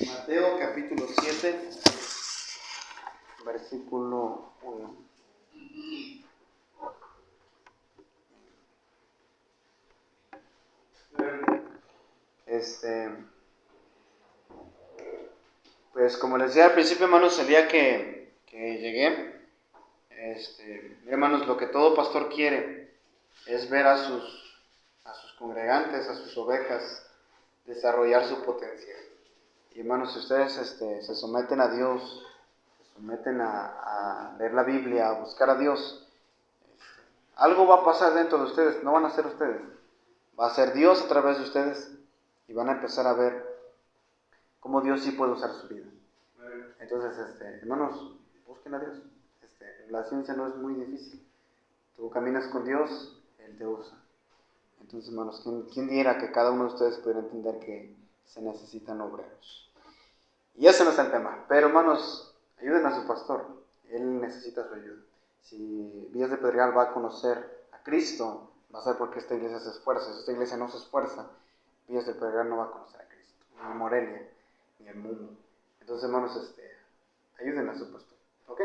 Mateo capítulo 7, versículo 1. Pues como les decía al principio, hermanos, el día que llegué, hermanos, lo que todo pastor quiere es ver a sus congregantes, a sus ovejas, desarrollar su potencial. Y hermanos, si ustedes se someten a Dios, se someten a leer la Biblia, a buscar a Dios, algo va a pasar dentro de ustedes, no van a ser ustedes, va a ser Dios a través de ustedes y van a empezar a ver cómo Dios sí puede usar su vida. Entonces, hermanos, busquen a Dios. La ciencia no es muy difícil. Tú caminas con Dios, Él te usa. Entonces, hermanos, ¿quién diera que cada uno de ustedes pudiera entender que se necesitan obreros? Y ese no es el tema. Pero, hermanos, ayuden a su pastor. Él necesita su ayuda. Si Villas de Pedregal va a conocer a Cristo, va a ser porque esta iglesia se esfuerza. Si esta iglesia no se esfuerza, Villas de Pedregal no va a conocer a Cristo. Ni Morelia, ni el mundo. Entonces, hermanos, ayuden a su pastor. ¿Ok?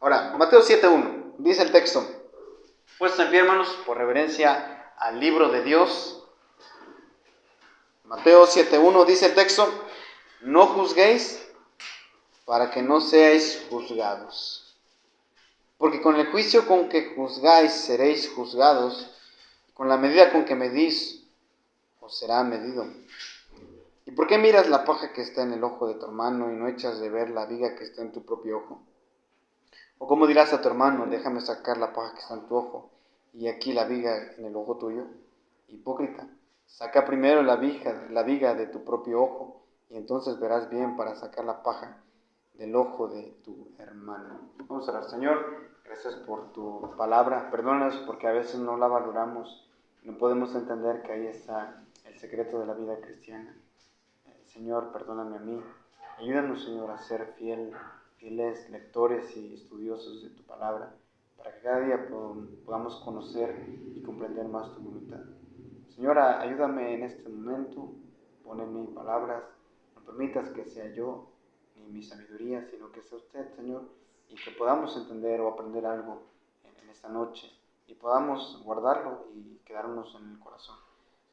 Ahora, Mateo 7.1. Dice el texto. Puesto en pie, hermanos, por reverencia al libro de Dios. Mateo 7.1 dice el texto. No juzguéis para que no seáis juzgados. Porque con el juicio con que juzgáis seréis juzgados, y con la medida con que medís os será medido. ¿Y por qué miras la paja que está en el ojo de tu hermano y no echas de ver la viga que está en tu propio ojo? ¿O cómo dirás a tu hermano, déjame sacar la paja que está en tu ojo, y aquí la viga en el ojo tuyo? Hipócrita, saca primero la viga de tu propio ojo, y entonces verás bien para sacar la paja del ojo de tu hermano. Vamos a orar. Señor, gracias por tu palabra. Perdónanos porque a veces no la valoramos, no podemos entender que ahí está el secreto de la vida cristiana. Señor, perdóname a mí. Ayúdanos, Señor, a ser fieles lectores y estudiosos de tu palabra, para que cada día podamos conocer y comprender más tu voluntad. Señora, ayúdame en este momento, pon en mí palabras, no permitas que sea yo ni mi sabiduría, sino que sea usted, Señor, y que podamos entender o aprender algo en esta noche, y podamos guardarlo y quedarnos en el corazón.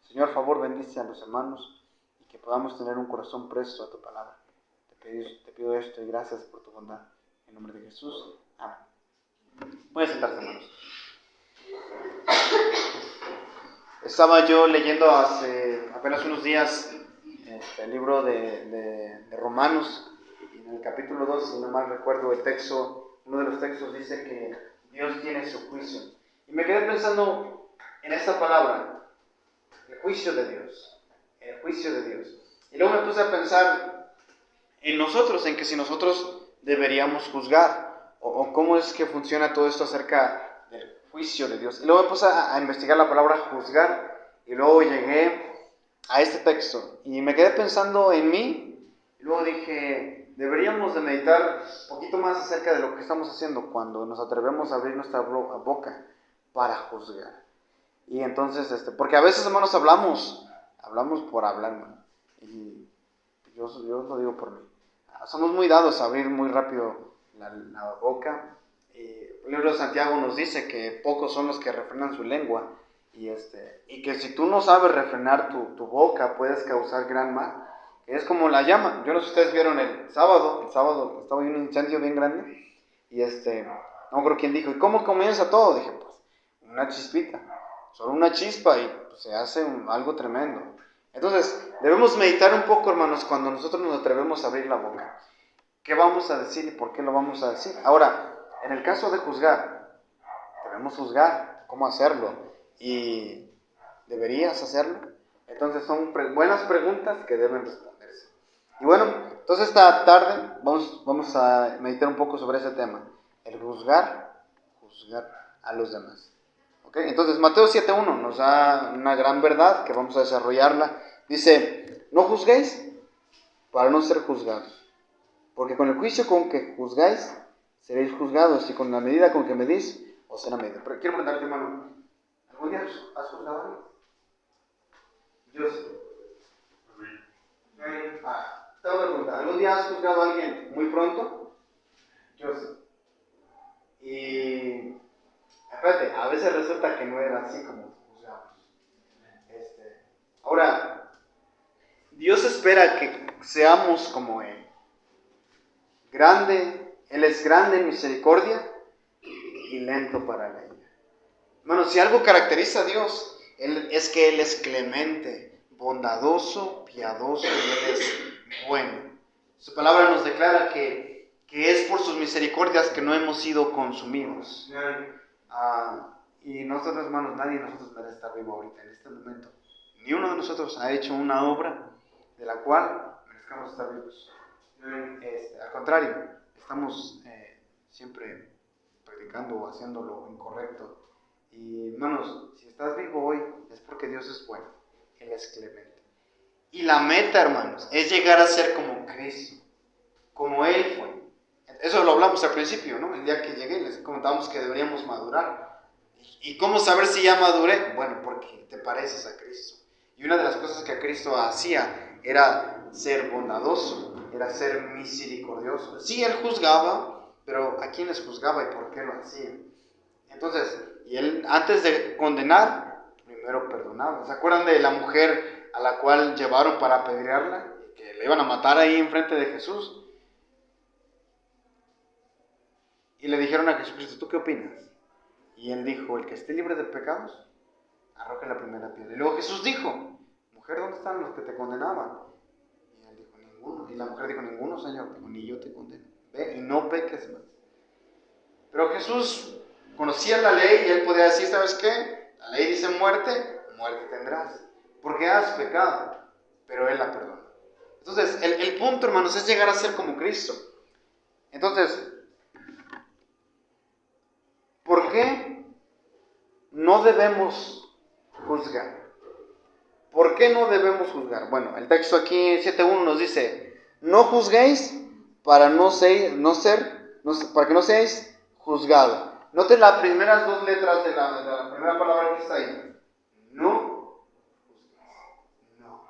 Señor, favor, bendice a los hermanos, y que podamos tener un corazón presto a tu palabra. Te pido esto y gracias por tu bondad. En nombre de Jesús, amén. Pueden sentarse, hermanos. Estaba yo leyendo hace apenas unos días el libro de Romanos, y en el capítulo 2, si no mal recuerdo, uno de los textos dice que Dios tiene su juicio. Y me quedé pensando en esta palabra, el juicio de Dios, el juicio de Dios. Y luego me puse a pensar en nosotros, en que si nosotros deberíamos juzgar, o cómo es que funciona todo esto acerca del juicio de Dios. Y luego me puse a investigar la palabra juzgar, y luego llegué a este texto, y me quedé pensando en mí, y luego dije, deberíamos de meditar un poquito más acerca de lo que estamos haciendo cuando nos atrevemos a abrir nuestra boca para juzgar. Y entonces, porque a veces, hermanos, hablamos por hablar, hermano, y yo lo digo por mí. Somos muy dados a abrir muy rápido la boca. El libro de Santiago nos dice que pocos son los que refrenan su lengua, y que si tú no sabes refrenar tu boca, puedes causar gran mal. Es como la llama. Yo no sé si ustedes vieron el sábado estaba en un incendio bien grande, y no creo quién dijo, ¿y cómo comienza todo? Dije, pues, una chispita, solo una chispa, y pues, se hace algo tremendo. Entonces, debemos meditar un poco, hermanos, cuando nosotros nos atrevemos a abrir la boca. ¿Qué vamos a decir y por qué lo vamos a decir? Ahora, en el caso de juzgar, debemos juzgar, ¿cómo hacerlo? ¿Y deberías hacerlo? Entonces son buenas preguntas que deben responderse. Y bueno, entonces esta tarde vamos a meditar un poco sobre ese tema. El juzgar a los demás. ¿Okay? Entonces Mateo 7.1 nos da una gran verdad que vamos a desarrollarla. Dice, no juzguéis para no ser juzgados. Porque con el juicio con que juzgáis, seréis juzgados, y con la medida con que medís, os será medido. Pero quiero preguntarte, hermano, ¿algún día has juzgado a alguien? Yo sí. Tengo una pregunta. ¿Algún día has juzgado a alguien muy pronto? Yo sí. Y espérate, a veces resulta que no era así como juzgamos. Ahora, Dios espera que seamos como Él. Él es grande en misericordia y lento para la ira. Bueno, si algo caracteriza a Dios, es que Él es clemente, bondadoso, piadoso y Él es bueno. Su palabra nos declara que es por sus misericordias que no hemos sido consumidos. Y nosotros, hermanos, nadie de nosotros merece estar vivo ahorita, en este momento. Ni uno de nosotros ha hecho una obra de la cual merezcamos estar vivos. Al contrario, estamos siempre predicando o haciendo lo incorrecto. Y hermanos, si estás vivo hoy es porque Dios es bueno, Él es clemente. Y la meta, hermanos, es llegar a ser como Cristo, como Él fue. Eso lo hablamos al principio, ¿no? El día que llegué les comentábamos que deberíamos madurar. ¿Y cómo saber si ya maduré? Bueno, porque te pareces a Cristo. Y una de las cosas que Cristo hacía era ser bondadoso, era ser misericordioso. Sí, Él juzgaba, pero ¿a quién les juzgaba y por qué lo hacía? Entonces, y Él antes de condenar, primero perdonaba. ¿Se acuerdan de la mujer a la cual llevaron para apedrearla? Que le iban a matar ahí enfrente de Jesús. Y le dijeron a Jesucristo, ¿tú qué opinas? Y Él dijo, el que esté libre de pecados, arroje la primera piedra. Y luego Jesús dijo, mujer, ¿dónde están los que te condenaban? Y Él dijo, ninguno. Y la mujer dijo, ninguno, Señor. Dijo, ni yo te condeno. Ve y no peques más. Pero Jesús conocía la ley y Él podía decir, ¿sabes qué? La ley dice muerte, muerte tendrás. Porque has pecado. Pero Él la perdona. Entonces, el punto, hermanos, es llegar a ser como Cristo. Entonces, ¿por qué no debemos juzgar? ¿Por qué no debemos juzgar? Bueno, el texto aquí 7.1 nos dice, no juzguéis para que no seáis juzgados. Noten las primeras dos letras de la primera palabra que está ahí. No juzguéis. No.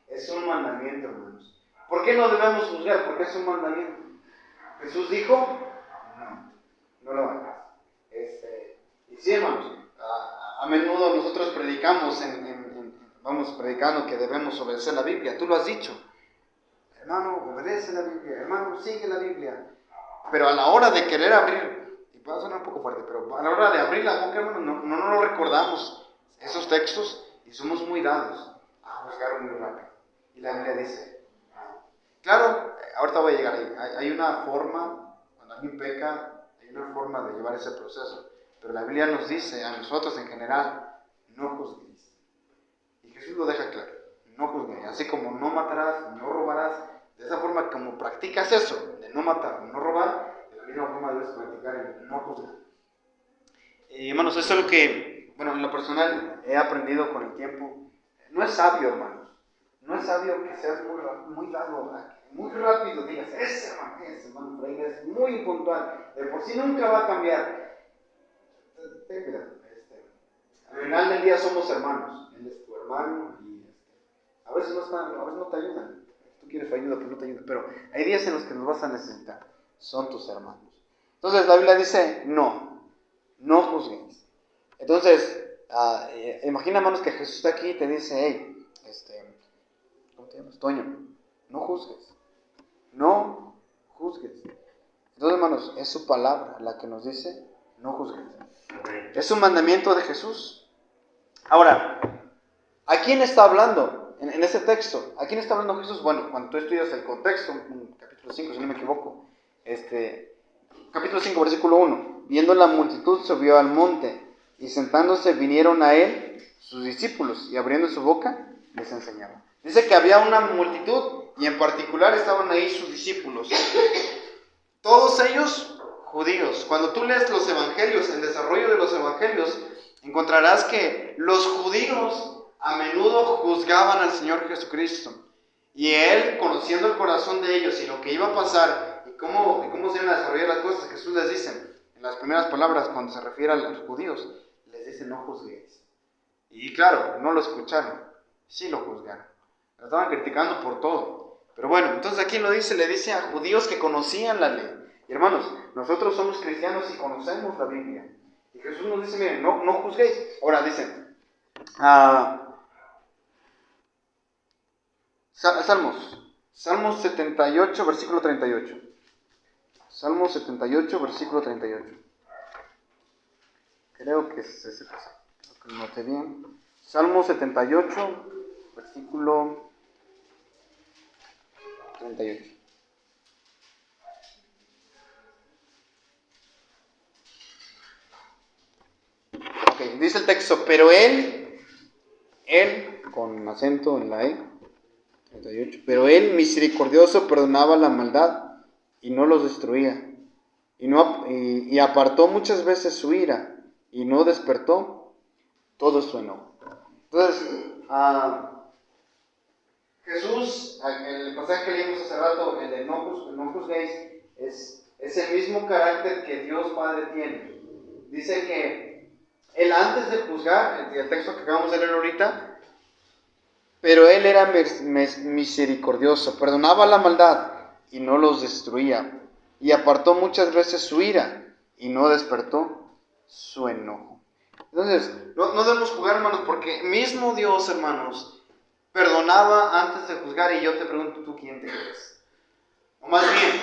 Es un mandamiento, hermanos. ¿Por qué no debemos juzgar? Porque es un mandamiento. Jesús dijo, no lo hagas. Y sí, hermanos, a menudo nosotros predicamos, vamos predicando que debemos obedecer la Biblia. Tú lo has dicho. Hermano, obedece la Biblia. Hermano, sigue la Biblia. Pero a la hora de querer abrir, y puede sonar un poco fuerte, pero a la hora de abrir la boca, hermano, no recordamos esos textos y somos muy dados a juzgar muy rápido. Y la Biblia dice, claro, ahorita voy a llegar ahí. Hay una forma, cuando alguien peca, hay una forma de llevar ese proceso. Pero la Biblia nos dice, a nosotros en general, no juzguéis. Y Jesús lo deja claro, no juzguéis. Así como no matarás, no robarás, de esa forma como practicas eso, de no matar, no robar, de la misma forma debes practicar el no juzgar. Hermanos, eso es lo que, bueno, en lo personal he aprendido con el tiempo. No es sabio, hermanos. No es sabio que seas muy dado, muy rápido, digas, ese hermano, por ahí es muy impuntual. De por sí nunca va a cambiar. Ten cuidado. Al final del día somos hermanos. Él es tu hermano y a veces no te ayudan. Tú quieres ayuda, pero no te ayudan. Pero hay días en los que nos vas a necesitar. Son tus hermanos. Entonces la Biblia dice, no juzguéis. Entonces, imagina, hermanos, que Jesús está aquí y te dice, hey, ¿cómo te llamas? Toño, no juzgues. No juzgues. Entonces, hermanos, es su palabra la que nos dice, no juzgues. Es un mandamiento de Jesús. Ahora, ¿a quién está hablando en ese texto? ¿A quién está hablando Jesús? Bueno, cuando tú estudias el contexto, en capítulo 5, si no me equivoco, capítulo 5, versículo 1, viendo la multitud subió al monte, y sentándose vinieron a él sus discípulos, y abriendo su boca les enseñaba. Dice que había una multitud, y en particular estaban ahí sus discípulos. Todos ellos judíos. Cuando tú lees los evangelios, el desarrollo de los evangelios, encontrarás que los judíos a menudo juzgaban al Señor Jesucristo. Y Él, conociendo el corazón de ellos y lo que iba a pasar, y cómo se iban a desarrollar las cosas, Jesús les dice, en las primeras palabras, cuando se refiere a los judíos, les dice, no juzguéis. Y claro, no lo escucharon. Sí lo juzgaron. Lo estaban criticando por todo. Pero bueno, entonces aquí lo dice, le dice a judíos que conocían la ley. Y hermanos, nosotros somos cristianos y conocemos la Biblia. Y Jesús nos dice, miren, no juzguéis. Ahora dicen, Salmos 78, versículo 38. Salmos 78, versículo 38. Creo que es ese pasaje. Creo que lo noté bien. Salmos 78, versículo 38. Ok, dice el texto, pero él, con acento en la E, 38, pero él misericordioso perdonaba la maldad y no los destruía. Y apartó muchas veces su ira y no despertó todo su enojo. Entonces, Jesús, en el pasaje que leímos hace rato, el de no juzguéis, es el mismo carácter que Dios Padre tiene. Dice que Él antes de juzgar, el texto que acabamos de leer ahorita, pero Él era misericordioso, perdonaba la maldad y no los destruía, y apartó muchas veces su ira y no despertó su enojo. Entonces, no debemos juzgar, hermanos, porque mismo Dios, hermanos, perdonaba antes de juzgar. Y yo te pregunto, ¿tú quién te crees? O más bien,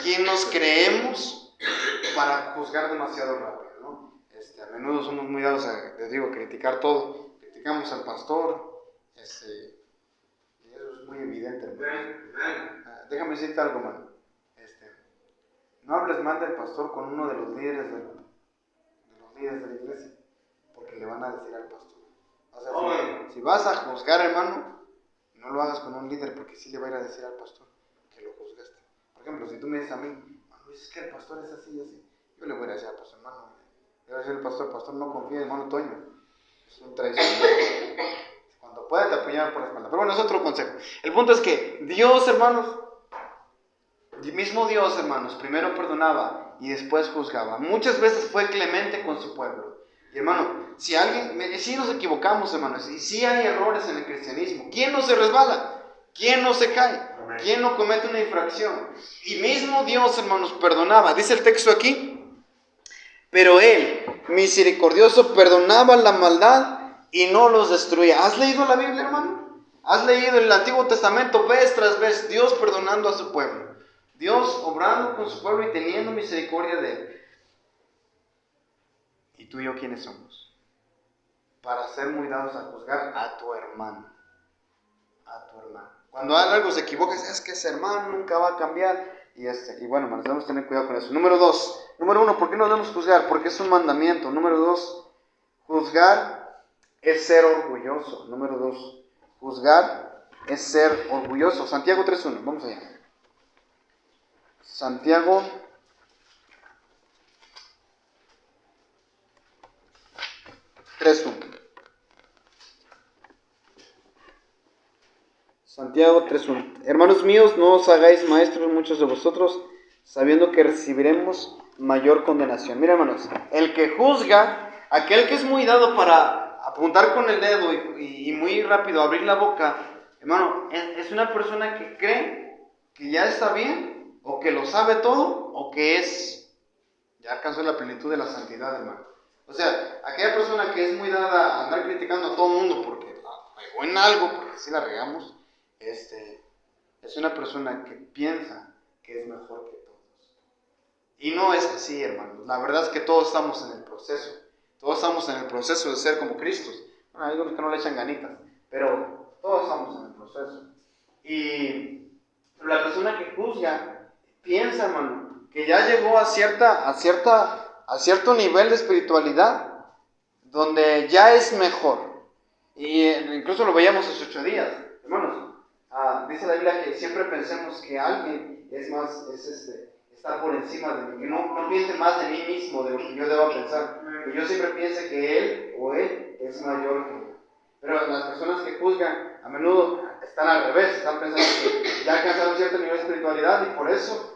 ¿quién nos creemos para juzgar demasiado rápido, ¿no? A menudo somos muy dados a, les digo, criticar todo. Criticamos al pastor, y eso es muy evidente, hermano. Déjame decirte algo, hermano. No hables mal del pastor con uno de los líderes de la iglesia, porque le van a decir al pastor. O sea, si vas a juzgar, hermano, no lo hagas con un líder, porque sí le va a ir a decir al pastor que lo juzgaste. Por ejemplo, si tú me dices a mí, es que el pastor es así y así, yo le voy a decir al pastor, hermano, le voy a decir al pastor, no confíe en hermano Toño, es un traicionero. Cuando pueda te apoyar por la espalda. Pero bueno, es otro consejo. El punto es que Dios, hermanos, el mismo Dios, hermanos, primero perdonaba y después juzgaba. Muchas veces fue clemente con su pueblo. Y hermano, si nos equivocamos, hermanos, y si hay errores en el cristianismo, ¿quién no se resbala? ¿Quién no se cae? ¿Quién no comete una infracción? Y mismo Dios, hermanos, perdonaba. Dice el texto aquí, pero Él, misericordioso, perdonaba la maldad y no los destruía. ¿Has leído la Biblia, hermano? ¿Has leído el Antiguo Testamento vez tras vez? Dios perdonando a su pueblo. Dios obrando con su pueblo y teniendo misericordia de él. ¿Y tú y yo quiénes somos? Para ser muy dados a juzgar a tu hermano. A tu hermano. Cuando algo se equivoca, es que ese hermano nunca va a cambiar. Y bueno, hermanos, debemos tener cuidado con eso. Número 1, ¿por qué no debemos juzgar? Porque es un mandamiento. Número 2, juzgar es ser orgulloso. Número 2, juzgar es ser orgulloso. Santiago 3:1, vamos allá. Santiago 3:1. Santiago 3:1. Hermanos míos, no os hagáis maestros muchos de vosotros, sabiendo que recibiremos mayor condenación. Mira, hermanos, el que juzga, aquel que es muy dado para apuntar con el dedo y muy rápido abrir la boca, hermano, es una persona que cree que ya está bien, o que lo sabe todo, o que ya alcanzó la plenitud de la santidad, hermano. O sea, aquella persona que es muy dada a andar criticando a todo el mundo porque regó en algo, porque sí la regamos, es una persona que piensa que es mejor que todos. Y no es así, hermanos. La verdad es que todos estamos en el proceso. Todos estamos en el proceso de ser como Cristo. Bueno, hay algunos que no le echan ganitas, pero todos estamos en el proceso. Y la persona que juzga piensa, hermano, que ya llegó a cierto nivel de espiritualidad donde ya es mejor. Y incluso lo veíamos hace 8 días, hermanos. Dice la Biblia que siempre pensemos que alguien está por encima de mí, que no piense más de mí mismo de lo que yo deba pensar, que yo siempre piense que él o él es mayor que yo. Pero las personas que juzgan a menudo están al revés, están pensando que ya alcanzaron cierto nivel de espiritualidad y por eso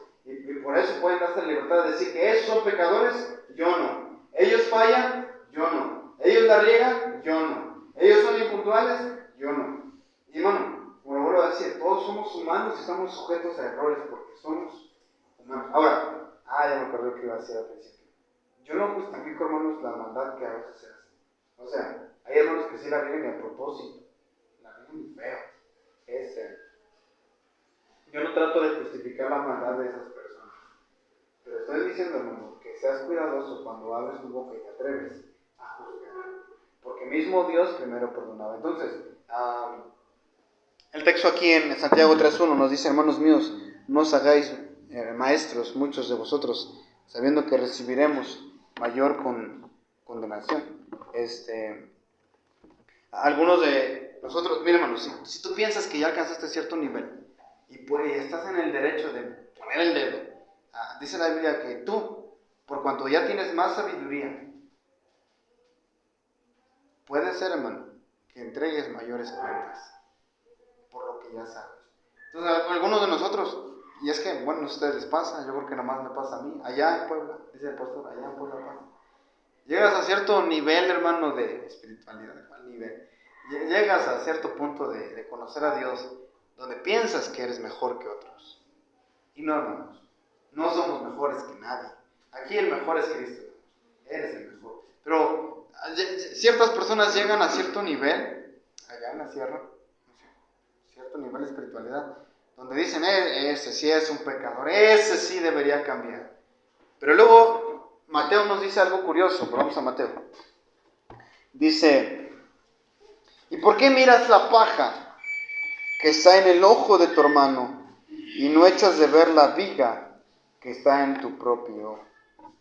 pueden darse la libertad de decir que esos son pecadores, yo no. Ellos fallan, yo no. Ellos la riegan, yo no. Ellos son impuntuales, yo no. humanos y estamos sujetos a errores porque somos humanos. Ahora, ya me acordé que iba a decir al principio. Yo no justifico, hermanos, la maldad que a veces se hace. O sea, hay hermanos que sí la viven a propósito. La viven feo. Yo no trato de justificar la maldad de esas personas. Pero estoy diciendo, hermano, que seas cuidadoso cuando abres tu boca y te atreves a juzgar. Porque mismo Dios primero perdonaba. Entonces, el texto aquí en Santiago 3.1 nos dice: hermanos míos, no os hagáis maestros muchos de vosotros, sabiendo que recibiremos mayor condenación. Algunos de nosotros, mira, hermanos, si tú piensas que ya alcanzaste cierto nivel y estás en el derecho de poner el dedo, dice la Biblia que tú, por cuanto ya tienes más sabiduría, puede ser, hermano, que entregues mayores cuentas por lo que ya sabes. Entonces, algunos de nosotros, y es que, bueno, a ustedes les pasa, yo creo que nomás me pasa a mí, allá en Puebla, dice el pastor, allá en Puebla pasa. Llegas a cierto nivel, hermano, de espiritualidad, ¿cuál nivel? Llegas a cierto punto de conocer a Dios, donde piensas que eres mejor que otros. Y no, hermanos, no somos mejores que nadie. Aquí el mejor es Cristo, eres el mejor. Pero ciertas personas llegan a cierto nivel, allá en la sierra, cierto nivel de espiritualidad, donde dicen, ese sí es un pecador, ese sí debería cambiar. Pero luego Mateo nos dice algo curioso, pero vamos a Mateo. Dice, ¿y por qué miras la paja que está en el ojo de tu hermano y no echas de ver la viga que está en tu propio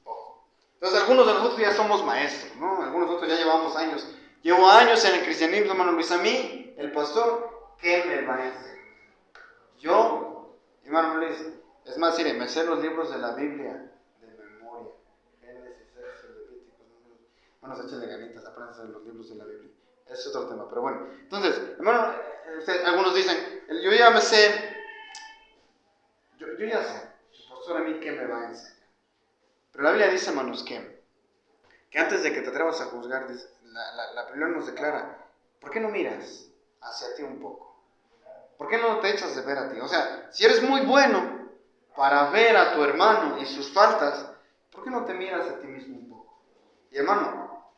ojo? Entonces algunos de nosotros ya somos maestros, ¿no? Algunos de nosotros ya llevamos años. Llevo años en el cristianismo, hermano Luis. A mí, el pastor, ¿qué me va a enseñar? Yo, hermano Luis, es más, mire, me sé los libros de la Biblia de memoria. Génesis, Éxodo, Levíticos, Números. Bueno, échenle ganitas, apréndanse los libros de la Biblia. Ese es otro tema, pero bueno. Entonces, hermano, algunos dicen, yo ya me sé, yo ya sé, el pastor a mí qué me va a enseñar. Pero la Biblia dice, hermanos, que antes de que te atrevas a juzgar, la Biblia nos declara, ¿por qué no miras hacia ti un poco? ¿Por qué no te echas de ver a ti? O sea, si eres muy bueno para ver a tu hermano y sus faltas, ¿por qué no te miras a ti mismo un poco? Y hermano,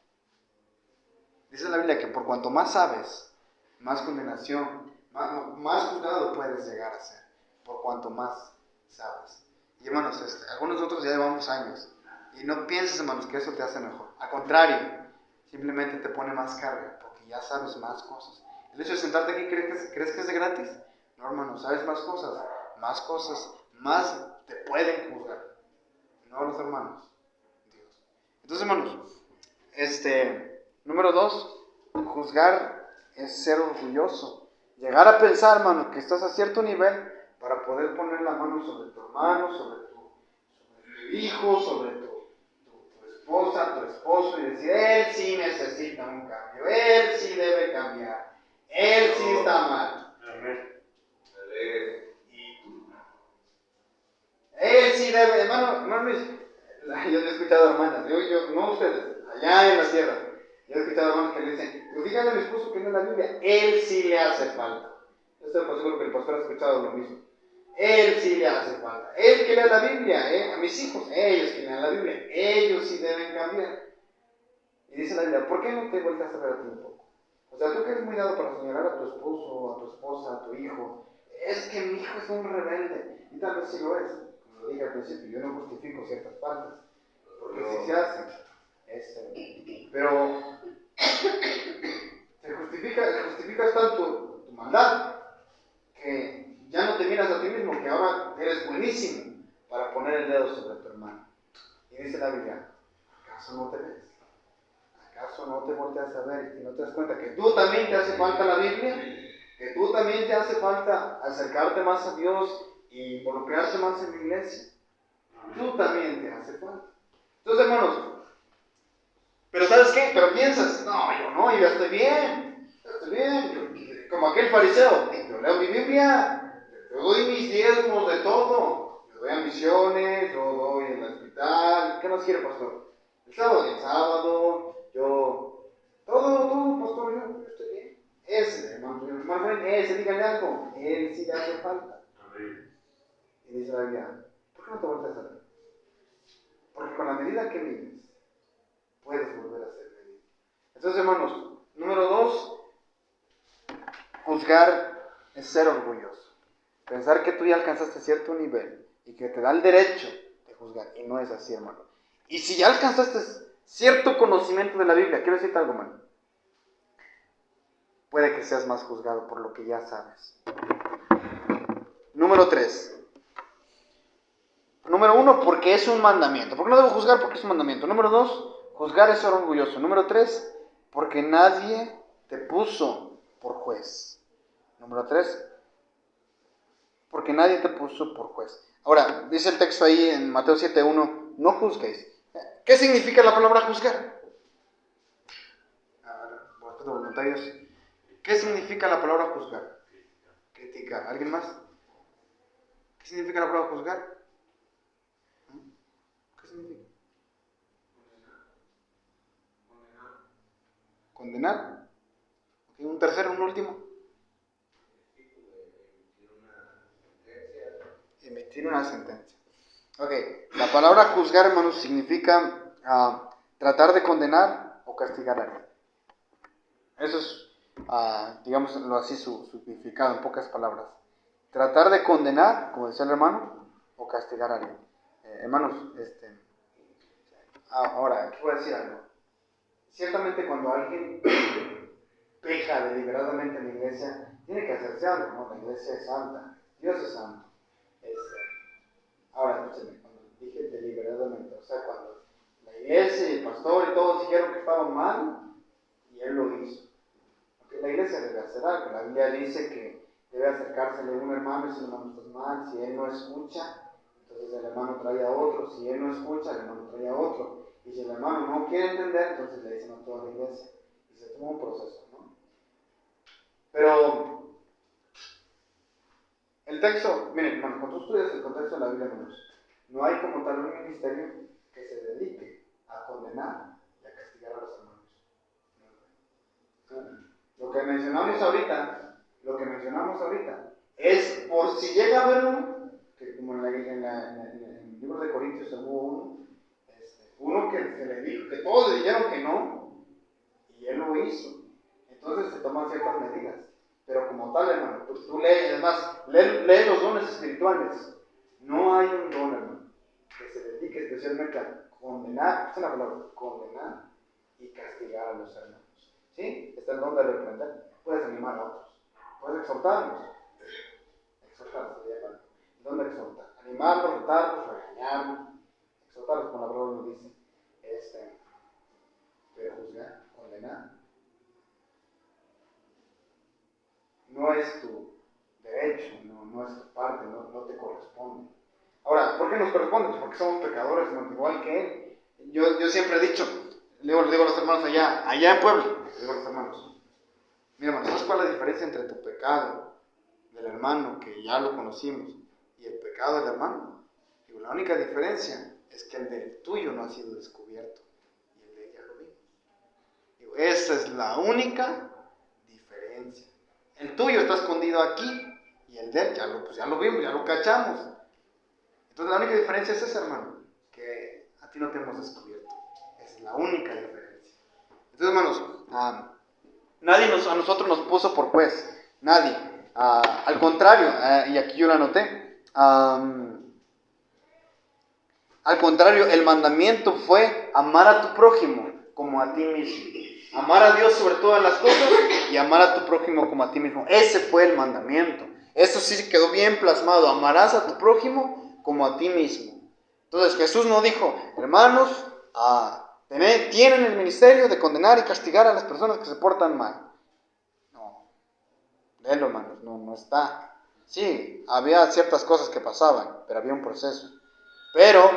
dice la Biblia que por cuanto más sabes, más condenación, más juzgado puedes llegar a ser, por cuanto más sabes. Y hermanos, algunos de nosotros ya llevamos años, y no pienses, hermanos, que eso te hace mejor. Al contrario, simplemente te pone más carga, porque ya sabes más cosas. El hecho de sentarte aquí, ¿crees que es de gratis? No, hermano, sabes más cosas, más te pueden juzgar. No los hermanos, Dios. Entonces, hermanos, número 2, juzgar es ser orgulloso. Llegar a pensar, hermano, que estás a cierto nivel para poder poner la mano sobre tu hermano, sobre tu hijo, sobre tu esposa, tu esposo, y decir, él sí necesita un cambio, él sí debe cambiar, él sí está mal. Él sí debe, hermano Luis, yo he escuchado hermanas, no ustedes, allá en la sierra, yo he escuchado hermanos que le dicen, pues díganle a mi esposo que no es la Biblia, él sí le hace falta. Yo estoy seguro que el pastor ha escuchado lo mismo. Él sí le hace falta. Él que lea la Biblia, a mis hijos, ellos que lean la Biblia, ellos sí deben cambiar. Y dice la Biblia, ¿por qué no te vueltas a ver a ti un poco? O sea, tú que eres muy dado para señalar a tu esposo, a tu esposa, a tu hijo, es que mi hijo es un rebelde, y tal vez sí lo es. Como lo dije al principio, yo no justifico ciertas faltas, porque sí se hacen. Pero justificas tanto tu maldad que ya no te miras a ti mismo, que ahora eres buenísimo para poner el dedo sobre tu hermano. Y dice la Biblia, ¿acaso no te ves? ¿Acaso no te volteas a ver y no te das cuenta que tú también te hace falta la Biblia? Que tú también te hace falta acercarte más a Dios y involucrarte más en la iglesia. Tú también te hace falta. Entonces, hermanos, pero ¿sabes qué? Pero piensas, no, yo ya estoy bien. Como aquel fariseo, yo leo mi Biblia, yo doy mis diezmos de todo. Yo doy a misiones, yo doy en el hospital. ¿Qué más quiere, pastor? El sábado, todo, pastor, yo estoy bien. Ese, hermano, ese, díganle algo, él sí le hace falta. Y dice la Biblia, ¿por qué no te vuelves a hacer? Porque con la medida que mides, puedes volver a ser medido. Entonces, hermanos, número 2, juzgar es ser orgulloso. Pensar que tú ya alcanzaste cierto nivel y que te da el derecho de juzgar. Y no es así, hermano. Y si ya alcanzaste cierto conocimiento de la Biblia, quiero decirte algo, hermano, puede que seas más juzgado por lo que ya sabes. Número 3. Número 1, porque es un mandamiento. ¿Por qué no debo juzgar? Porque es un mandamiento. Número 2, juzgar es ser orgulloso. Número 3, porque nadie te puso por juez. Número 3, porque nadie te puso por juez. Ahora, dice el texto ahí en Mateo 7:1, no juzguéis. ¿Qué significa la palabra juzgar? Voluntarios. ¿Qué significa la palabra juzgar? Criticar. ¿Alguien más? ¿Qué significa la palabra juzgar? ¿Qué significa? Condenar. Okay, un tercero, un último. Emitir una sentencia. Ok, la palabra juzgar, hermanos, significa tratar de condenar o castigar a alguien. Eso es, digámoslo así, su significado en pocas palabras. Tratar de condenar, como decía el hermano, o castigar a alguien. Hermanos, ahora, aquí voy a decir algo. Ciertamente cuando alguien peca deliberadamente en la iglesia, tiene que hacerse algo, ¿no? La iglesia es santa, Dios es santo. Ahora, escúcheme, cuando dije deliberadamente, o sea, cuando la iglesia y el pastor y todos dijeron que estaban mal, y él lo hizo. Porque la iglesia debe hacer algo. La Biblia dice que debe acercársele a un hermano y si el hermano está mal, si él no escucha, entonces el hermano trae a otro, si él no escucha, el hermano trae a otro. Y si el hermano no quiere entender, entonces le dicen a toda la iglesia. Y se toma un proceso, ¿no? Pero el texto, miren, hermano, cuando tú estudias el contexto de la Biblia, hermanos, no hay como tal un ministerio que se dedique a condenar y a castigar a los hermanos. Lo que mencionamos ahorita, es por si llega a haber uno, que como en el libro de Corintios hubo uno que se le dijo, que todos le dijeron que no, y él lo hizo. Entonces se toman ciertas medidas. Pero como tal, hermano, tú lees, además, lee los dones espirituales. No hay un don, hermano, que se dedique especialmente a condenar, esa es la palabra, condenar y castigar a los hermanos. ¿Sí? Está el don de reprender. Puedes animar a otros. Puedes exhortarlos. Exhortarlos sería el don de exhortar. Animarlos, exhortarlos, regañarlos. Exhortarlos, como la palabra nos dice. Pero juzgar, condenar, no es tu derecho, no es tu parte, no te corresponde. Ahora, ¿por qué nos corresponde? Pues porque somos pecadores, no igual que él. Yo siempre he dicho, le digo a los hermanos allá en Puebla, le digo a los hermanos, mira, hermano, ¿sabes cuál es la diferencia entre tu pecado del hermano, que ya lo conocimos, y el pecado del hermano? Digo, la única diferencia es que el del tuyo no ha sido descubierto, y el de ella lo vimos. Digo, esa es la única diferencia. El tuyo está escondido aquí, y el de él ya lo vimos, ya lo cachamos. Entonces la única diferencia es esa, hermano, que a ti no te hemos descubierto. Es la única diferencia. Entonces, hermanos, nadie a nosotros nos puso por juez. Nadie. Al contrario, y aquí yo lo anoté, al contrario, el mandamiento fue amar a tu prójimo como a ti mismo. Amar a Dios sobre todas las cosas y amar a tu prójimo como a ti mismo. Ese fue el mandamiento. Eso sí quedó bien plasmado. Amarás a tu prójimo como a ti mismo. Entonces Jesús no dijo, hermanos, tienen el ministerio de condenar y castigar a las personas que se portan mal. No, léelo, hermanos, no está. Sí, había ciertas cosas que pasaban, pero había un proceso. Pero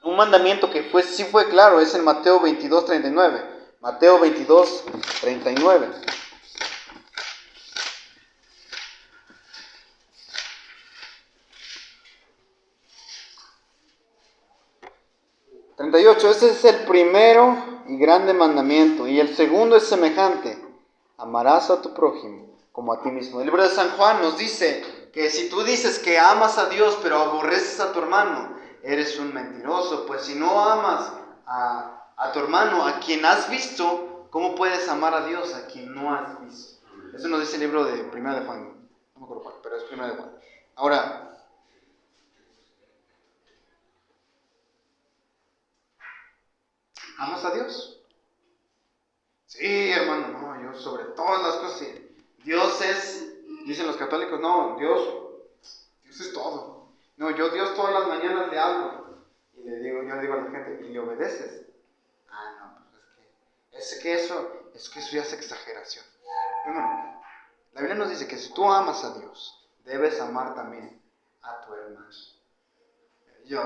un mandamiento que sí fue claro es en Mateo 22:39. Mateo 22:39. 38. Este es el primero y grande mandamiento. Y el segundo es semejante. Amarás a tu prójimo como a ti mismo. El libro de San Juan nos dice que si tú dices que amas a Dios pero aborreces a tu hermano, eres un mentiroso. Pues si no amas a tu hermano, a quien has visto, ¿cómo puedes amar a Dios a quien no has visto? Eso nos dice el libro de 1 de Juan. No me acuerdo cuál, pero es 1 de Juan. Ahora, ¿amas a Dios? Sí, hermano, no, yo sobre todas las cosas, sí. Dios es, dicen los católicos, no, Dios es todo. No, yo Dios todas las mañanas le hablo. Y yo le digo a la gente, ¿y le obedeces? Ah, no, pues es que eso ya es exageración. Hermano, la Biblia nos dice que si tú amas a Dios, debes amar también a tu hermano.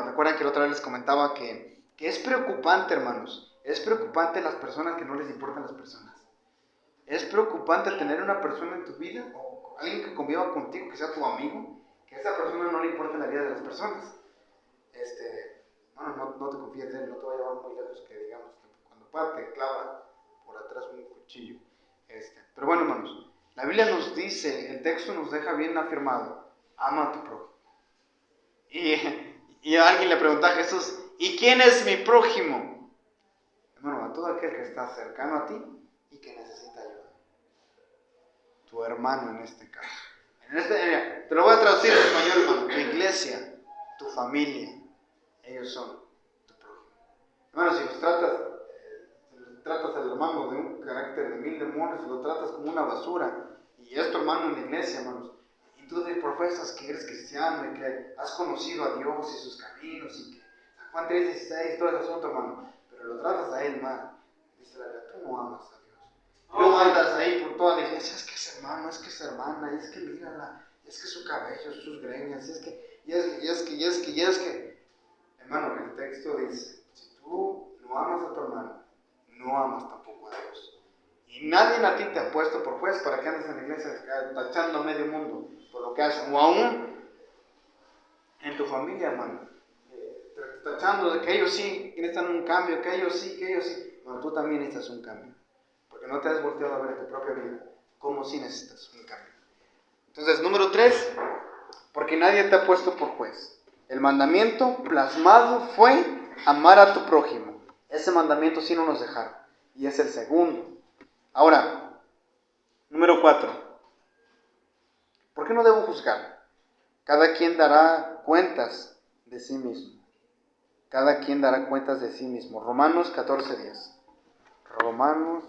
Recuerdan que la otra vez les comentaba que es preocupante, hermanos. Es preocupante las personas que no les importan las personas. Es preocupante tener una persona en tu vida, o alguien que conviva contigo, que sea tu amigo, que a esa persona no le importa la vida de las personas. No te confíes de él, no te va a llevar muy lejos, que digamos, que cuando pueda te clava por atrás un cuchillo. Pero bueno, hermanos, la Biblia nos dice, el texto nos deja bien afirmado, ama a tu prójimo. Y a alguien le pregunta a Jesús, ¿y quién es mi prójimo? Hermano, a todo aquel que está cercano a ti y que necesita ayuda. Tu hermano en este caso. Te lo voy a traducir en español, hermano. Tu iglesia, tu familia, ellos son tu prójimo. Hermano, si los tratas al hermano de un carácter de 1000 demonios, lo tratas como una basura, y es tu hermano en la iglesia, hermanos, y tú te profesas que eres cristiano y que has conocido a Dios y sus caminos, y que Juan 3:16, todo ese asunto, hermano, pero lo tratas a él mal, dice la Biblia, tú no amas a Dios. Y luego andas ahí por toda la iglesia, es que es hermano, es que es hermana, es que mírala, es que su cabello, sus greñas, es que. Hermano, el texto dice, si tú no amas a tu hermano, no amas tampoco a Dios. Y nadie a ti te ha puesto por juez para que andes en la iglesia tachando a medio mundo por lo que hacen. O aún en tu familia, hermano, tachando de que ellos sí necesitan un cambio, que ellos sí. Bueno, tú también necesitas un cambio. Porque no te has volteado a ver en tu propia vida cómo sí necesitas un cambio. Entonces, número 3, porque nadie te ha puesto por juez. El mandamiento plasmado fue amar a tu prójimo. Ese mandamiento sí no nos dejaron. Y es el segundo. Ahora, número 4. ¿Por qué no debo juzgar? Cada quien dará cuentas de sí mismo. Cada quien dará cuentas de sí mismo. Romanos 14:10. Romanos.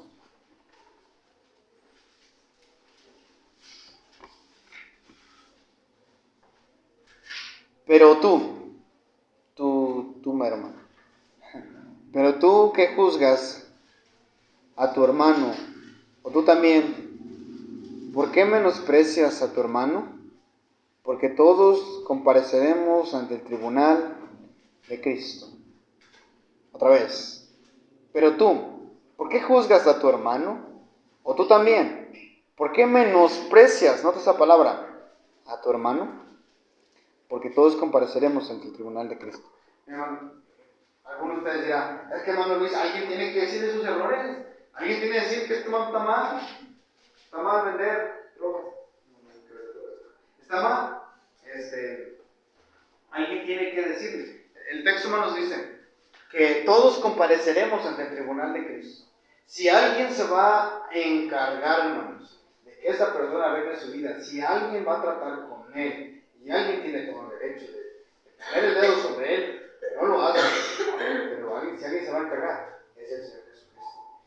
Pero tú, mi hermano. Pero tú que juzgas a tu hermano, o tú también, ¿por qué menosprecias a tu hermano? Porque todos compareceremos ante el tribunal de Cristo. Otra vez. Pero tú, ¿por qué juzgas a tu hermano? O tú también, ¿por qué menosprecias, nota esa palabra, a tu hermano? Porque todos compareceremos ante el tribunal de Cristo. Hermano, algunos de ustedes dirán, es que hermano Luis, alguien tiene que decir de sus errores. Alguien tiene que decir que este hermano está mal vender drogas. Está mal. Alguien tiene que decirle. El texto nos dice que todos compareceremos ante el tribunal de Cristo. Si alguien se va a encargar, hermanos, de que esa persona arregle su vida, si alguien va a tratar con él, y alguien tiene todo el derecho de poner el dedo sobre él, pero no lo hace, pero si alguien se va a encargar, es el Señor Jesucristo.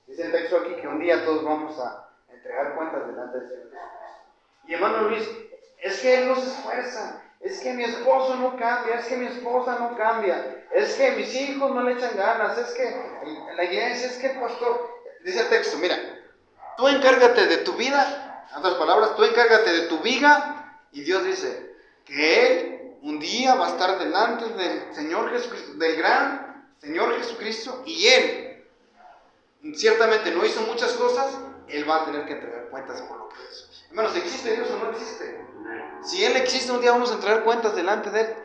Dice el texto aquí que un día todos vamos a entregar cuentas delante del Señor Jesucristo. Y hermano Luis, es que él no se esfuerza, es que mi esposo no cambia, es que mi esposa no cambia, es que mis hijos no le echan ganas, es que la iglesia, es que el pastor. Dice el texto, mira, tú encárgate de tu vida, en otras palabras, tú encárgate de tu vida, y Dios dice que Él un día va a estar delante del Señor Jesucristo, del gran Señor Jesucristo, y Él ciertamente no hizo muchas cosas, Él va a tener que entregar cuentas por lo que hizo. Hermanos, ¿existe Dios o no existe? Si Él existe, un día vamos a entregar cuentas delante de Él.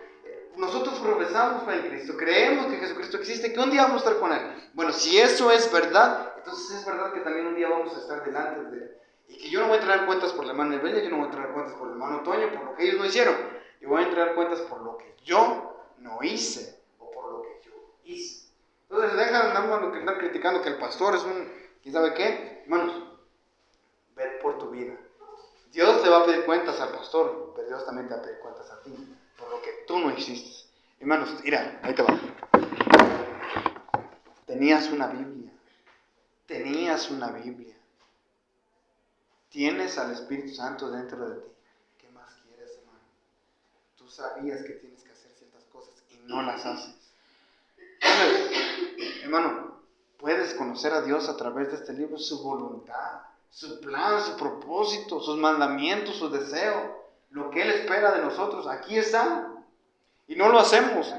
Nosotros profesamos fe en Cristo, creemos que Jesucristo existe, que un día vamos a estar con Él. Bueno, si eso es verdad, entonces es verdad que también un día vamos a estar delante de Él. Y que yo no voy a entregar cuentas por la hermana Evelia, yo no voy a entregar cuentas por el hermano Toño, por lo que ellos no hicieron. Yo voy a entregar cuentas por lo que yo no hice, o por lo que yo hice. Entonces deja de andar criticando que el pastor es un, ¿quién sabe qué? Hermanos, ve por tu vida. Dios le va a pedir cuentas al pastor, pero Dios también te va a pedir cuentas a ti, por lo que tú no hiciste. Hermanos, mira, ahí te va. Tenías una Biblia. Tienes al Espíritu Santo dentro de ti. ¿Qué más quieres, hermano? Tú sabías que tienes que hacer ciertas cosas y no las haces. Entonces, hermano, puedes conocer a Dios a través de este libro, su voluntad, su plan, su propósito, sus mandamientos, su deseo, lo que Él espera de nosotros. Aquí está. Y no lo hacemos.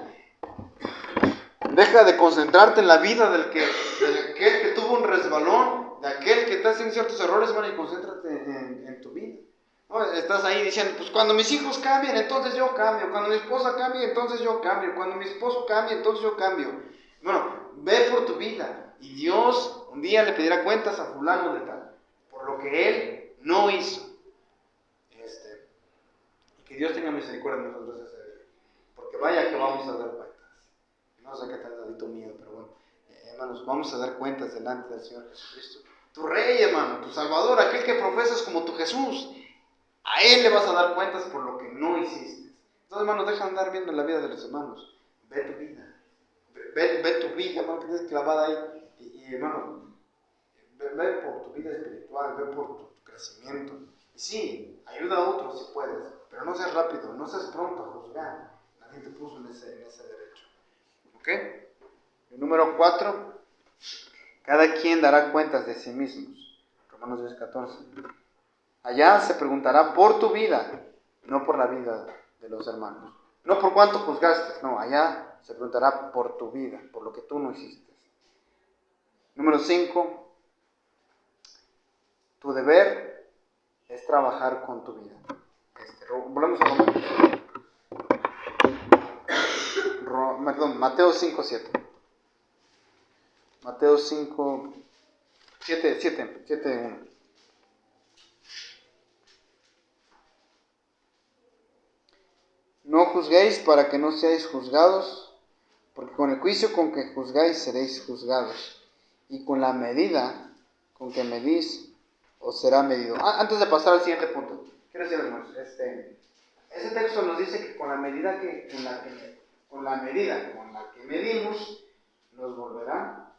Deja de concentrarte en la vida de aquel que tuvo un resbalón, de aquel que está haciendo ciertos errores, hermano, y concéntrate en tu vida. ¿No? Estás ahí diciendo, pues cuando mis hijos cambien, entonces yo cambio. Cuando mi esposa cambie, entonces yo cambio. Cuando mi esposo cambie, entonces yo cambio. Bueno, ve por tu vida. Y Dios un día le pedirá cuentas a fulano de tal, por lo que él no hizo. Y que Dios tenga misericordia de nosotros ese día. Porque vaya que vamos a dar cuentas. No sé qué tal dadito miedo, pero bueno. Hermanos, vamos a dar cuentas delante del Señor Jesucristo. Tu Rey, hermano, tu Salvador, aquel que profesas como tu Jesús. A Él le vas a dar cuentas por lo que no hiciste. Entonces, hermanos, deja de andar viendo la vida de los hermanos. Ve tu vida. Ve tu vida, hermano, que tienes clavada ahí. Y hermano, ve por tu vida espiritual, ve por tu crecimiento. Y sí, ayuda a otros si puedes, pero no seas rápido, no seas pronto a juzgar. Nadie te puso en ese derecho. ¿Ok? El número 4, cada quien dará cuentas de sí mismos. Romanos 10:14. Allá se preguntará por tu vida, no por la vida de los hermanos. No por cuánto juzgaste, no, allá se preguntará por tu vida, por lo que tú no hiciste. Número 5, tu deber es trabajar con tu vida. Volvemos a Mateo 5:7. Mateo 5:7-1. No juzguéis para que no seáis juzgados, porque con el juicio con que juzgáis seréis juzgados, y con la medida con que medís os será medido. Antes de pasar al siguiente punto, quiero decir, hermanos, ese texto nos dice que con la medida con la que medimos, nos volverá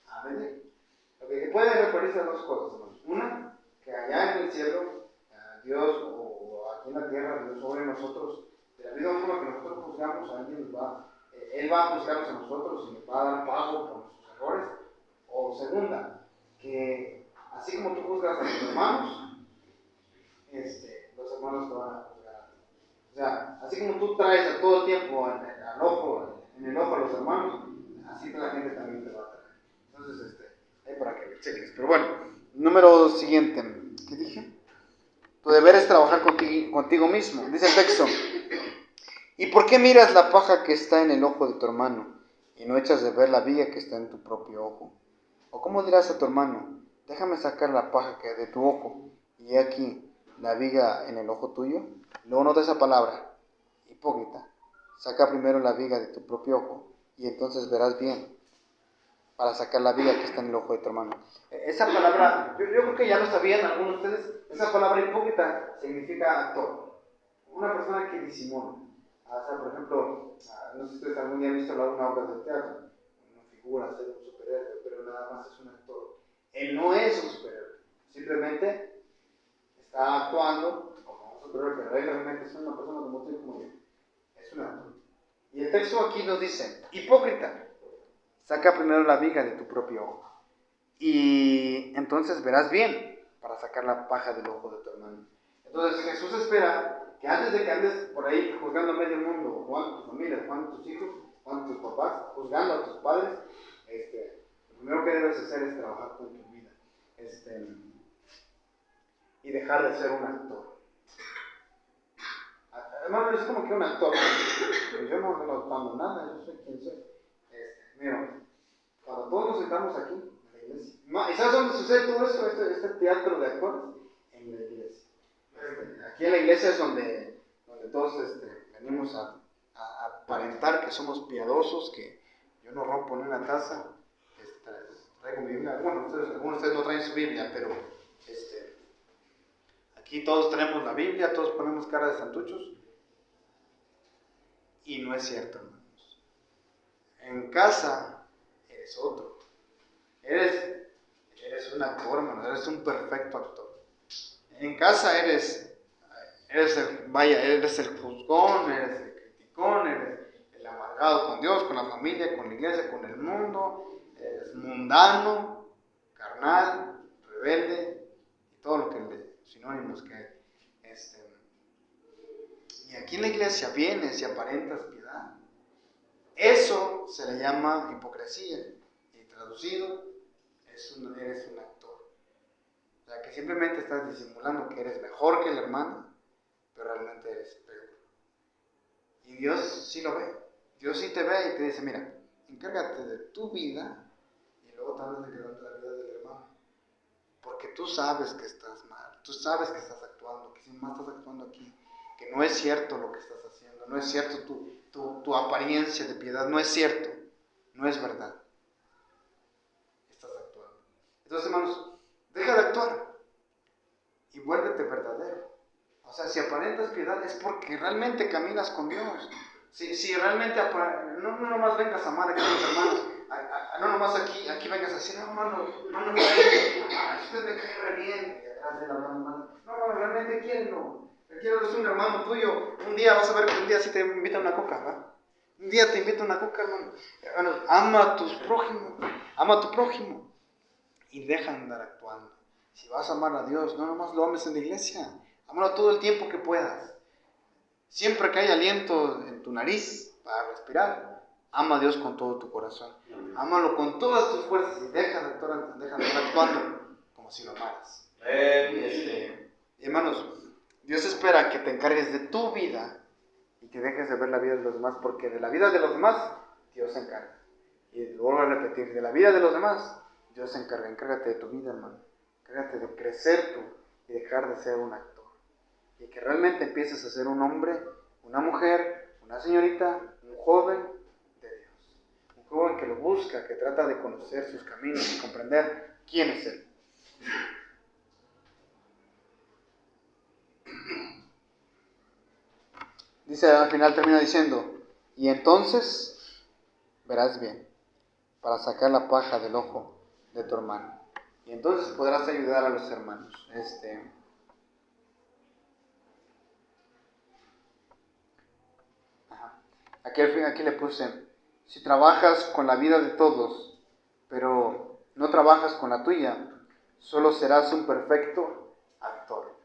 a medir. Que puede referirse a dos cosas, hermanos. Una, que allá en el cielo, Dios, o aquí en la tierra, Dios sobre nosotros, de la misma forma que nosotros juzgamos, Él va a juzgarnos a nosotros y nos va a dar pago por nuestros errores. O segunda, que así como tú juzgas a tus hermanos, los hermanos te van a juzgar a ti. O sea, así como tú traes a todo tiempo en el ojo a los hermanos, así la gente también te va a traer. Entonces, ahí para que lo cheques. Pero bueno, número siguiente. ¿Qué dije? Tu deber es trabajar contigo mismo. Dice el texto. ¿Y por qué miras la paja que está en el ojo de tu hermano y no echas de ver la viga que está en tu propio ojo? ¿O cómo dirás a tu hermano, déjame sacar la paja que de tu ojo y he aquí la viga en el ojo tuyo? Luego nota esa palabra, hipócrita. Saca primero la viga de tu propio ojo y entonces verás bien para sacar la viga que está en el ojo de tu hermano. Esa palabra, yo creo que ya lo sabían algunos de ustedes, esa palabra hipócrita significa actor. Una persona que disimula. O sea, por ejemplo, no sé si ustedes algún día han visto una obra de teatro, una figura, ser un superhéroe, pero nada más es un actor. Él no es un superhéroe, simplemente está actuando como un superhéroe, pero él realmente es una persona como tú y como yo. Es un actor. Y el texto aquí nos dice, hipócrita, saca primero la viga de tu propio ojo y entonces verás bien para sacar la paja del ojo de tu hermano. Entonces Jesús espera que antes de que andes por ahí juzgando a medio mundo, jugando a tu familia, jugando a tus hijos, jugando a tus papás, juzgando a tus padres, lo primero que debes hacer es trabajar con tu vida y dejar de ser un actor. Hermano, es como que un actor, pero yo no ando nada, yo soy quien soy. Mira, cuando todos nos sentamos aquí en la iglesia, ¿y sabes dónde sucede todo esto, este teatro de actores? en la iglesia. Aquí en la iglesia es donde todos venimos a aparentar que somos piadosos, que yo no rompo ni una taza, traigo mi Biblia. Bueno, algunos de ustedes no traen su Biblia, pero aquí todos tenemos la Biblia, todos ponemos cara de santuchos, y no es cierto, hermanos. En casa eres otro. Eres un actor, hermano, eres un perfecto actor. En casa eres el juzgón, eres el criticón, eres el amargado con Dios, con la familia, con la iglesia, con el mundo, eres mundano, carnal, rebelde, y todo lo que sinónimos que hay. Y aquí en la iglesia vienes y aparentas piedad. Eso se le llama hipocresía, y traducido, eres un actor. O sea, que simplemente estás disimulando que eres mejor que el hermano, pero realmente eres peor. Y Dios sí lo ve. Dios sí te ve y te dice, mira, encárgate de tu vida y luego también de la vida del hermano. Porque tú sabes que estás mal, tú sabes que estás actuando, que si más estás actuando aquí, que no es cierto lo que estás haciendo, no es cierto tu apariencia de piedad, no es cierto, no es verdad. Estás actuando. Entonces, hermanos, deja de actuar y vuélvete verdadero. O sea, si aparentas piedad es porque realmente caminas con Dios. Si realmente, no nomás vengas a amar aquí a los hermanos, no nomás aquí vengas a decir, no, hermano, usted me cae re bien, y atrás de la hermana, no, realmente quiero, es un hermano tuyo. Un día vas a ver que un día sí te invita a una coca, ¿verdad? Un día te invita a una coca, hermano. Hermanos, ama a tu prójimo, y deja de andar actuando. Si vas a amar a Dios, no nomás lo ames en la iglesia, ámalo todo el tiempo que puedas. Siempre que hay aliento en tu nariz para respirar, ama a Dios con todo tu corazón. Ámalo con todas tus fuerzas y deja de estar actuando como si lo amaras. Hermanos, Dios espera que te encargues de tu vida y que dejes de ver la vida de los demás, porque de la vida de los demás Dios se encarga. Y vuelvo a repetir, de la vida de los demás Dios se encarga. Encárgate de tu vida, hermano. Encárgate de crecer tú y dejar de ser un actor. Y que realmente empieces a ser un hombre, una mujer, una señorita, un joven de Dios. Un joven que lo busca, que trata de conocer sus caminos y comprender quién es Él. Dice, al final termina diciendo, y entonces verás bien, para sacar la paja del ojo de tu hermano. Y entonces podrás ayudar a los hermanos. Aquí le puse, si trabajas con la vida de todos, pero no trabajas con la tuya, solo serás un perfecto actor.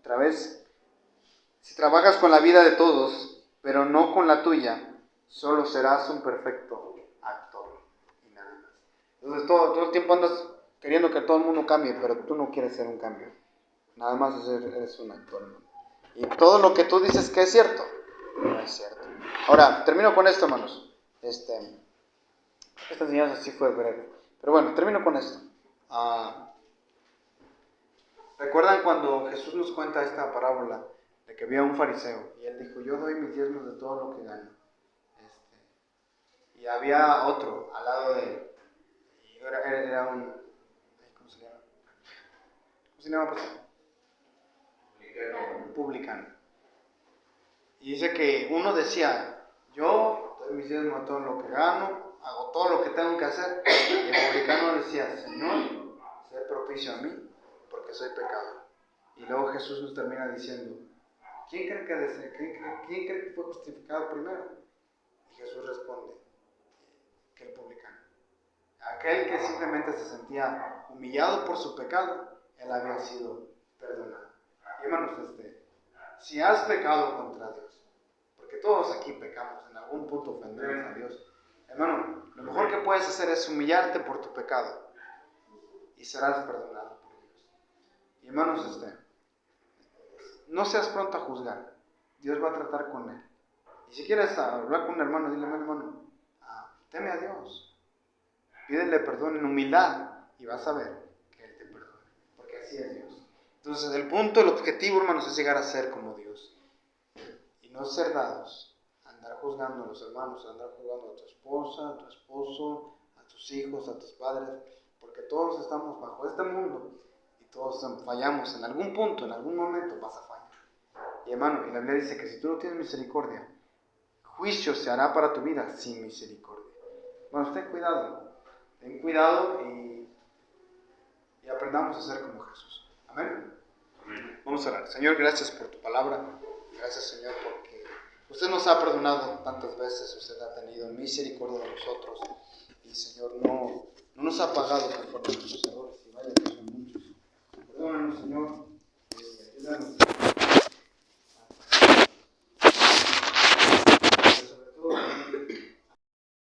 Otra vez, si trabajas con la vida de todos, pero no con la tuya, solo serás un perfecto actor. Y nada más. Entonces todo el tiempo andas queriendo que todo el mundo cambie, pero tú no quieres ser un cambio. Nada más eres un actor, ¿no? Y todo lo que tú dices que es cierto, no es cierto. Ahora, termino con esto, hermanos. Esta enseñanza sí fue breve. Pero bueno, termino con esto. ¿Recuerdan cuando Jesús nos cuenta esta parábola de que había un fariseo? Y él dijo, yo doy mis diezmos de todo lo que gano. Y había otro al lado de él. Y era un... ¿Cómo se llama? ¿Cómo se llama, pastor? Un publicano. Y dice que uno decía, yo doy mis diezmos de todo lo que gano, hago todo lo que tengo que hacer. Y el publicano decía, Señor, sé propicio a mí, porque soy pecador. Y luego Jesús nos termina diciendo, ¿quién cree que fue justificado primero? Y Jesús responde, que el publicano. Aquel que simplemente se sentía humillado por su pecado, él había sido perdonado. Y hermanos, si has pecado contra Dios, porque todos aquí pecamos, en algún punto ofendemos a Dios, hermano, lo mejor que puedes hacer es humillarte por tu pecado y serás perdonado por Dios. Y hermanos, no seas pronto a juzgar, Dios va a tratar con él. Y si quieres hablar con un hermano, dile, hermano, teme a Dios, pídele perdón en humildad y vas a ver que Él te perdona, porque así es Dios. Entonces el punto, el objetivo, hermanos, es llegar a ser como Dios. Y no ser dados a andar juzgando a los hermanos, a andar juzgando a tu esposa, a tu esposo, a tus hijos, a tus padres, porque todos estamos bajo este mundo y todos fallamos en algún punto, en algún momento vas a fallar. Y hermano, y la Biblia dice que si tú no tienes misericordia, juicio se hará para tu vida sin misericordia. Bueno, ten cuidado y aprendamos a ser como Jesús. Amén. Vamos a orar. Señor, gracias por tu palabra. Gracias, Señor, porque usted nos ha perdonado tantas veces. Usted ha tenido misericordia de nosotros. Y, Señor, no nos ha pagado conforme a nuestros errores. Y vaya que son muchos. Perdónanos, Señor. Ayúdanos.